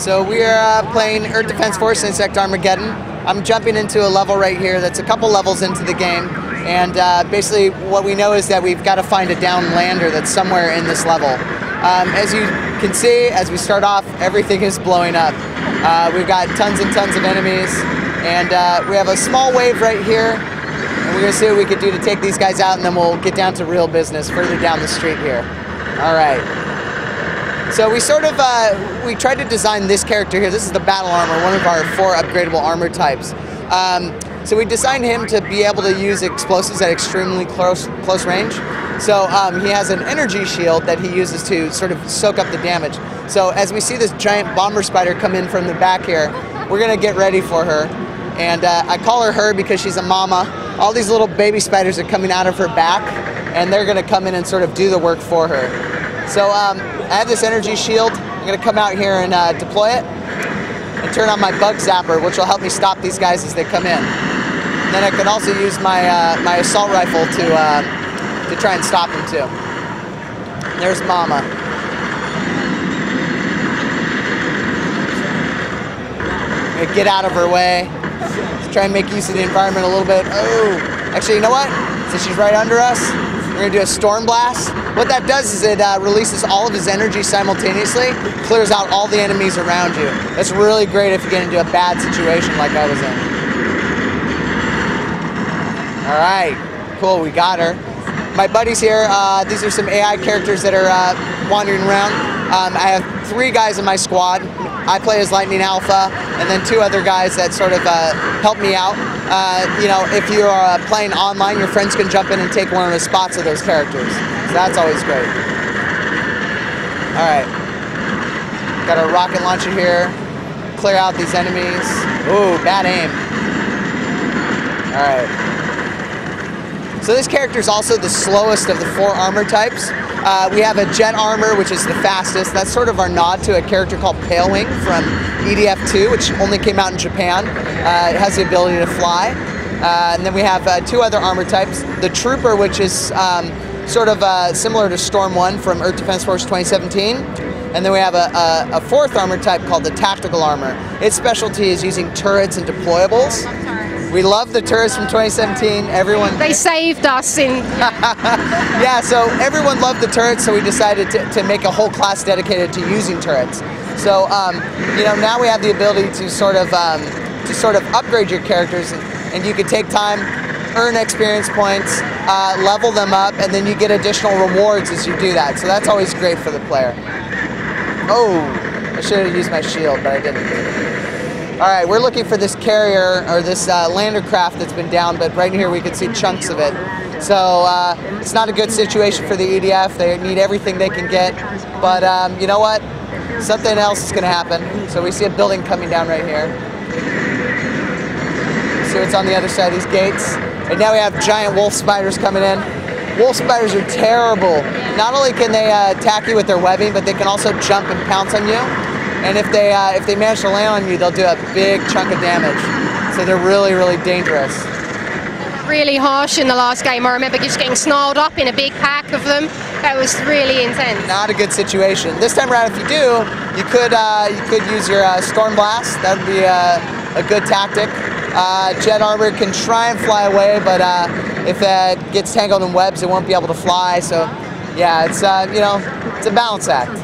So we are playing Earth Defense Force Insect Armageddon. I'm jumping into a level right here that's a couple levels into the game, and basically what we know is that we've got to find a downed lander that's somewhere in this level. As you can see, as we start off, everything is blowing up. We've got tons and tons of enemies, and we have a small wave right here, and we're going to see what we can do to take these guys out, and then we'll get down to real business further down the street here. All right. So we we tried to design this character here. This is the battle armor, one of our 4 upgradable armor types. So we designed him to be able to use explosives at extremely close range. So he has an energy shield that he uses to sort of soak up the damage. So as we see this giant bomber spider come in from the back here, we're gonna get ready for her. And I call her because she's a mama. All these little baby spiders are coming out of her back, and they're gonna come in and sort of do the work for her. So I have this energy shield. I'm going to come out here and deploy it and turn on my bug zapper, which will help me stop these guys as they come in. And then I can also use my my assault rifle to try and stop them too. There's Mama. I'm going to get out of her way. Let's try and make use of the environment a little bit. Oh, actually, you know what? Since she's right under us, we're going to do a storm blast. What that does is it releases all of his energy simultaneously, clears out all the enemies around you. That's really great if you get into a bad situation like I was in. All right, cool, we got her. My buddies here, these are some AI characters that are wandering around. I have 3 guys in my squad. I play as Lightning Alpha, and then 2 other guys that sort of help me out. You know, if you are playing online, your friends can jump in and take one of the spots of those characters. So that's always great. All right, got a rocket launcher here. Clear out these enemies. Ooh, bad aim. All right. So this character is also the slowest of the 4 armor types. We have a jet armor, which is the fastest. That's sort of our nod to a character called Palewing from EDF 2, which only came out in Japan. It has the ability to fly. And then we have 2 other armor types. The Trooper, which is sort of similar to Storm 1 from Earth Defense Force 2017. And then we have a 4th armor type called the Tactical Armor. Its specialty is using turrets and deployables. We love the turrets from 2017. Everyone. They saved us in. Yeah, so everyone loved the turrets, so we decided to make a whole class dedicated to using turrets. So you know, now we have the ability to sort of upgrade your characters, and you can take time, earn experience points, level them up, and then you get additional rewards as you do that. So that's always great for the player. Oh, I should have used my shield, but I didn't. All right, we're looking for this carrier, or this lander craft that's been down, but right here we can see chunks of it. So it's not a good situation for the EDF. They need everything they can get, but you know what? Something else is gonna happen. So we see a building coming down right here. See what's on the other side of these gates. And now we have giant wolf spiders coming in. Wolf spiders are terrible. Not only can they attack you with their webbing, but they can also jump and pounce on you. And if they manage to land on you, they'll do a big chunk of damage. So they're really, really dangerous. Really harsh in the last game. I remember just getting snarled up in a big pack of them. That was really intense. Not a good situation. This time around, if you do, you could use your storm blast. That would be a good tactic. Jet armor can try and fly away, but if it gets tangled in webs, it won't be able to fly. So yeah, it's you know, it's a balance act.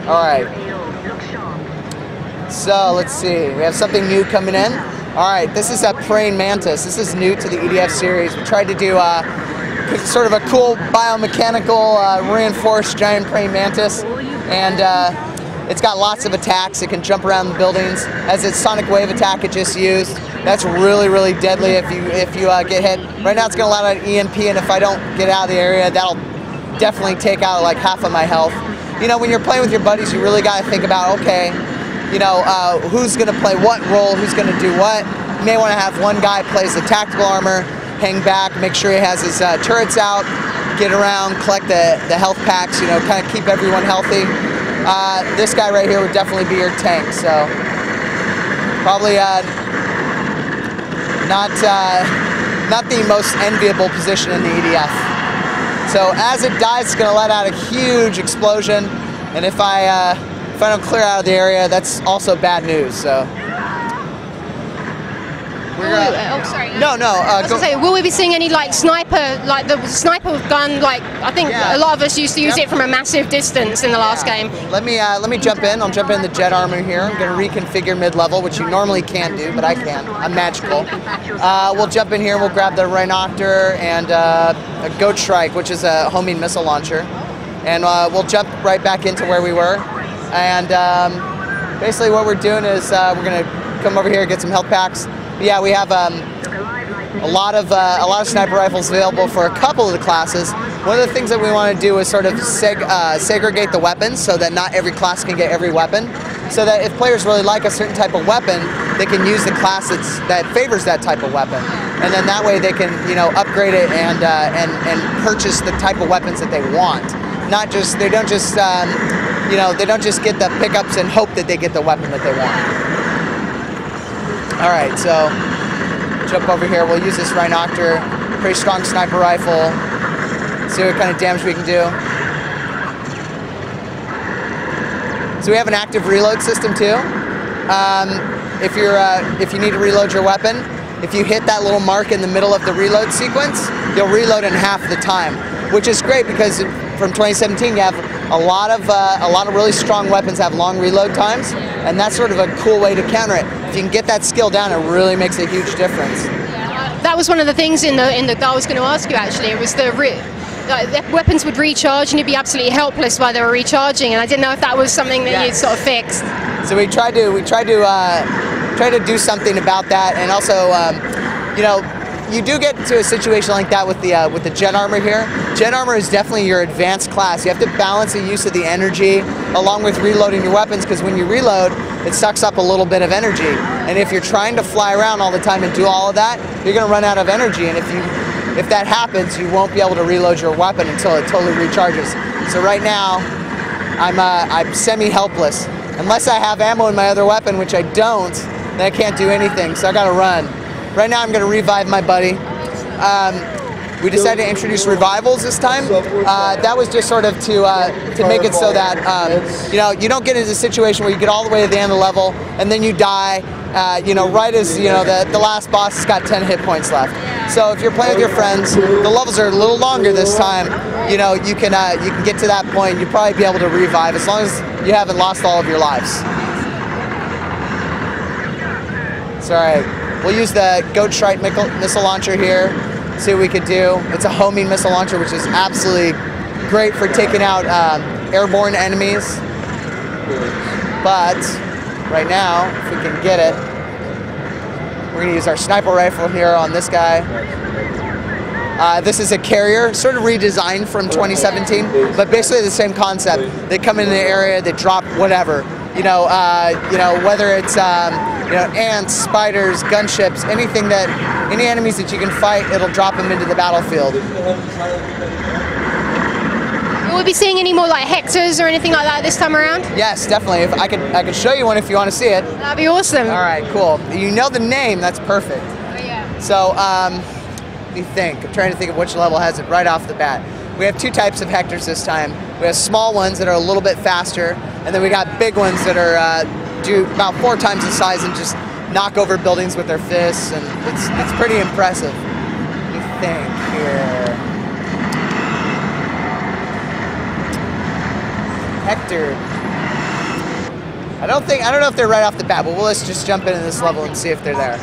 All right. So let's see, we have something new coming in. All right, this is a praying mantis. This is new to the EDF series. We tried to do sort of a cool biomechanical reinforced giant praying mantis, and it's got lots of attacks. It can jump around the buildings. As its sonic wave attack it just used, that's really, really deadly if you get hit. Right now it's going to let out an EMP, and if I don't get out of the area, that'll definitely take out like half of my health. You know, when you're playing with your buddies, you really got to think about, okay, you know, who's going to play what role, who's going to do what. You may want to have one guy plays the tactical armor, hang back, make sure he has his turrets out, get around, collect the health packs, you know, kind of keep everyone healthy. This guy right here would definitely be your tank, so probably not the most enviable position in the EDF. So as it dies, it's going to let out a huge explosion, and if I If I don't clear out of the area, that's also bad news. So. Sorry. No. I was gonna say, will we be seeing any like sniper, like the sniper gun? Like I think a lot of us used to use it from a massive distance in the last game. Let me jump in. I'll jump in the jet armor here. I'm gonna reconfigure mid-level, which you normally can't do, but I can. I'm magical. We'll jump in here. We'll grab the Rhinocopter and a Goat Strike, which is a homing missile launcher, and we'll jump right back into where we were. And basically, what we're doing is we're gonna come over here, get some health packs. Yeah, we have a lot of sniper rifles available for a couple of the classes. One of the things that we want to do is sort of segregate the weapons so that not every class can get every weapon. So that if players really like a certain type of weapon, they can use the class that favors that type of weapon, and then that way they can upgrade it and purchase the type of weapons that they want. They don't just get the pickups and hope that they get the weapon that they want. All right, so jump over here. We'll use this Rhinocopter, pretty strong sniper rifle. See what kind of damage we can do. So we have an active reload system too. If you need to reload your weapon, if you hit that little mark in the middle of the reload sequence, you'll reload in half the time, which is great because from 2017 you have a lot of really strong weapons have long reload times, and that's sort of a cool way to counter it. If you can get that skill down, it really makes a huge difference. That was one of the things in the that I was going to ask you actually. It was the weapons would recharge and you'd be absolutely helpless while they were recharging, and I didn't know if that was something that you'd sort of fixed. So we tried to do something about that, and also you do get to a situation like that with the jet armor here. Jet armor is definitely your advanced class. You have to balance the use of the energy along with reloading your weapons, because when you reload, it sucks up a little bit of energy. And if you're trying to fly around all the time and do all of that, you're going to run out of energy. And if that happens, you won't be able to reload your weapon until it totally recharges. So right now, I'm semi-helpless. Unless I have ammo in my other weapon, which I don't, then I can't do anything. So I got to run. Right now I'm going to revive my buddy. We decided to introduce revivals this time. That was just sort of to make it so that you don't get into a situation where you get all the way to the end of the level and then you die. Right as the last boss has got 10 hit points left. So if you're playing with your friends, the levels are a little longer this time. You can get to that point. You'll probably be able to revive as long as you haven't lost all of your lives. It's all right. We'll use the Goat Strike missile launcher here, see what we could do. It's a homing missile launcher, which is absolutely great for taking out airborne enemies. But right now, if we can get it, we're gonna use our sniper rifle here on this guy. This is a carrier, sort of redesigned from 2017, but basically the same concept. They come in the area, they drop whatever. Whether it's ants, spiders, gunships, any enemies that you can fight, it'll drop them into the battlefield. Will we be seeing any more like Hectors or anything like that this time around? Yes, definitely. If I could show you one if you want to see it. That'd be awesome. All right, cool. You know the name, that's perfect. Oh, yeah. So, let me think. I'm trying to think of which level has it right off the bat. We have two types of Hectors this time. We have small ones that are a little bit faster, and then we got big ones that are do about 4 times the size and just knock over buildings with their fists, and it's pretty impressive. Let me think here. Hector. I don't know if they're right off the bat, but let's just jump into this level and see if they're there.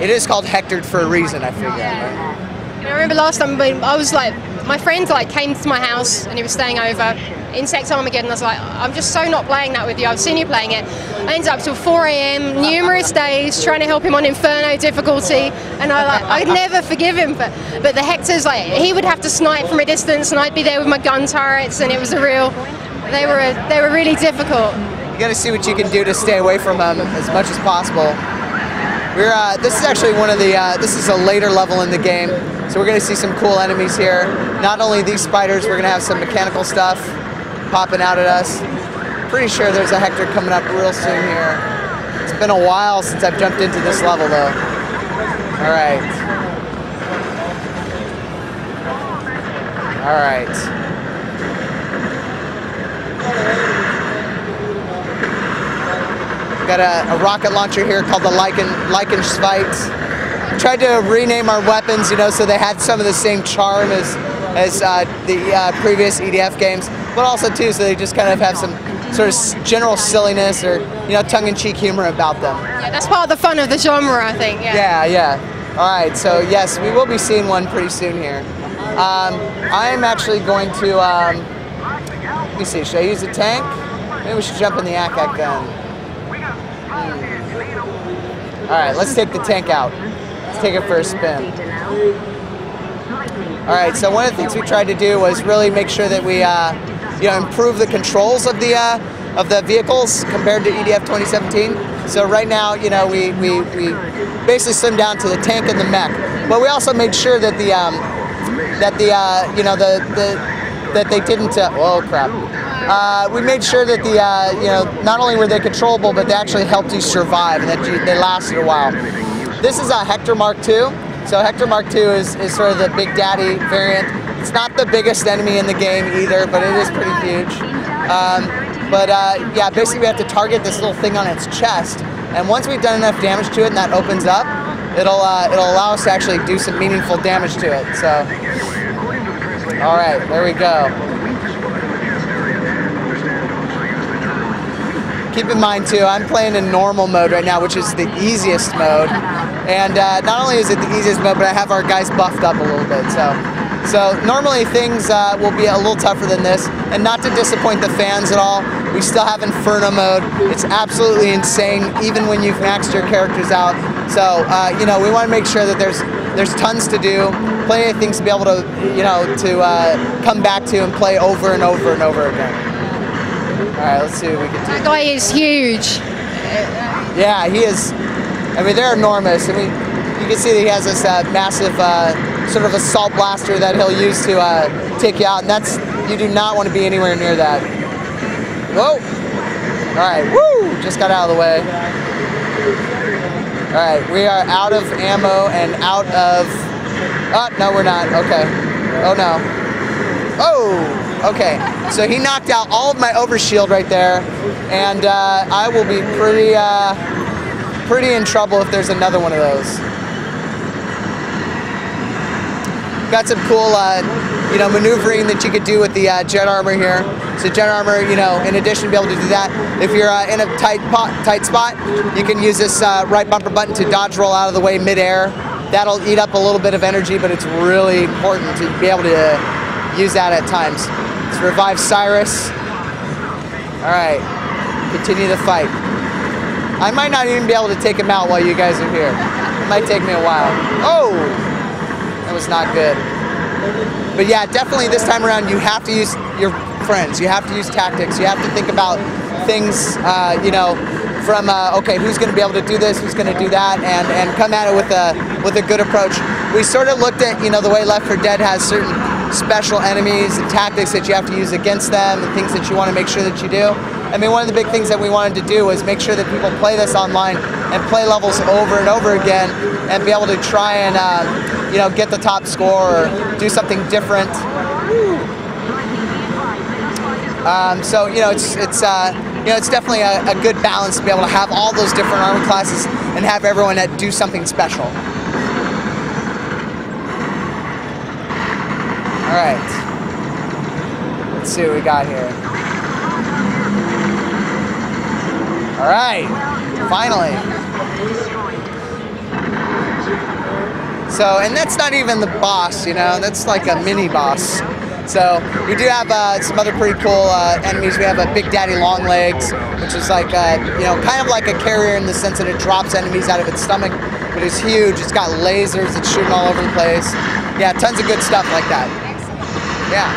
It is called Hectored for a reason, I figure. Yeah. I remember last time I was like, my friend came to my house and he was staying over. Insect Armageddon, I was like, I'm just so not playing that with you. I've seen you playing it. I ended up till 4 AM, numerous days, trying to help him on Inferno difficulty, and I'd never forgive him. But the Hectors, he would have to snipe from a distance, and I'd be there with my gun turrets, and it was they were really difficult. You got to see what you can do to stay away from them as much as possible. This is actually this is a later level in the game, so we're going to see some cool enemies here. Not only these spiders, we're going to have some mechanical stuff popping out at us. Pretty sure there's a Hector coming up real soon here. It's been a while since I've jumped into this level though. All right. Got a rocket launcher here called the Leichenschweiz. Tried to rename our weapons, you know, so they had some of the same charm as the previous EDF games, but also too, so they just kind of have some sort of general silliness or, you know, tongue-in-cheek humor about them. Yeah, that's part of the fun of the genre, I think. Yeah. Yeah. All right, so yes, we will be seeing one pretty soon here. I'm actually going to, let me see, should I use a tank? Maybe we should jump in the ACAC then. All right, let's take the tank out. Let's take it for a spin. All right, so one of the things we tried to do was really make sure that we, you know, improve the controls of the vehicles compared to EDF 2017. So right now, you know, we basically slimmed down to the tank and the mech, but we also made sure that the you know, that they didn't. Oh crap! We made sure that the you know, not only were they controllable, but they actually helped you survive and that they lasted a while. This is a Hector Mark II. So Hector Mark II is sort of the Big Daddy variant. It's not the biggest enemy in the game either, but it is pretty huge. Yeah, basically we have to target this little thing on its chest, and once we've done enough damage to it and that opens up, it'll allow us to actually do some meaningful damage to it. So, all right, there we go. Keep in mind too, I'm playing in normal mode right now, which is the easiest mode. And not only is it the easiest mode, but I have our guys buffed up a little bit. So normally things will be a little tougher than this. And not to disappoint the fans at all, we still have Inferno mode. It's absolutely insane, even when you've maxed your characters out. So you know, we want to make sure that there's tons to do, plenty of things to be able to, you know, to come back to and play over and over and over again. All right, let's see what we can do. That guy is huge. Yeah, he is. I mean, they're enormous. I mean, you can see that he has this massive sort of assault blaster that he'll use to take you out, and that's, you do not want to be anywhere near that. Whoa! All right, woo! Just got out of the way. All right, we are out of ammo and out of. Oh no, we're not. Okay. Oh no. Oh. Okay, so he knocked out all of my overshield right there, and I will be pretty in trouble if there's another one of those. Got some cool, you know, maneuvering that you could do with the jet armor here. So jet armor, you know, in addition to be able to do that, if you're in a tight spot, you can use this right bumper button to dodge roll out of the way midair. That'll eat up a little bit of energy, but it's really important to be able to use that at times. Let's revive Cyrus. All right, continue the fight. I might not even be able to take him out while you guys are here. It might take me a while. Oh, that was not good. But yeah, definitely this time around, you have to use your friends. You have to use tactics. You have to think about things, you know, from okay, who's going to be able to do this, who's going to do that, and come at it with a good approach. We sort of looked at, you know, the way Left 4 Dead has certain special enemies and tactics that you have to use against them and things that you want to make sure that you do. I mean, one of the big things that we wanted to do was make sure that people play this online and play levels over and over again and be able to try and, you know, get the top score or do something different. So, you know, it's definitely a good balance to be able to have all those different armor classes and have everyone that do something special. All right, let's see what we got here. All right, finally. So, and that's not even the boss, you know, that's like a mini boss. So we do have some other pretty cool enemies. We have a Big Daddy Longlegs, which is like, you know, kind of like a carrier in the sense that it drops enemies out of its stomach, but it's huge. It's got lasers. It's shooting all over the place. Yeah, tons of good stuff like that. Yeah.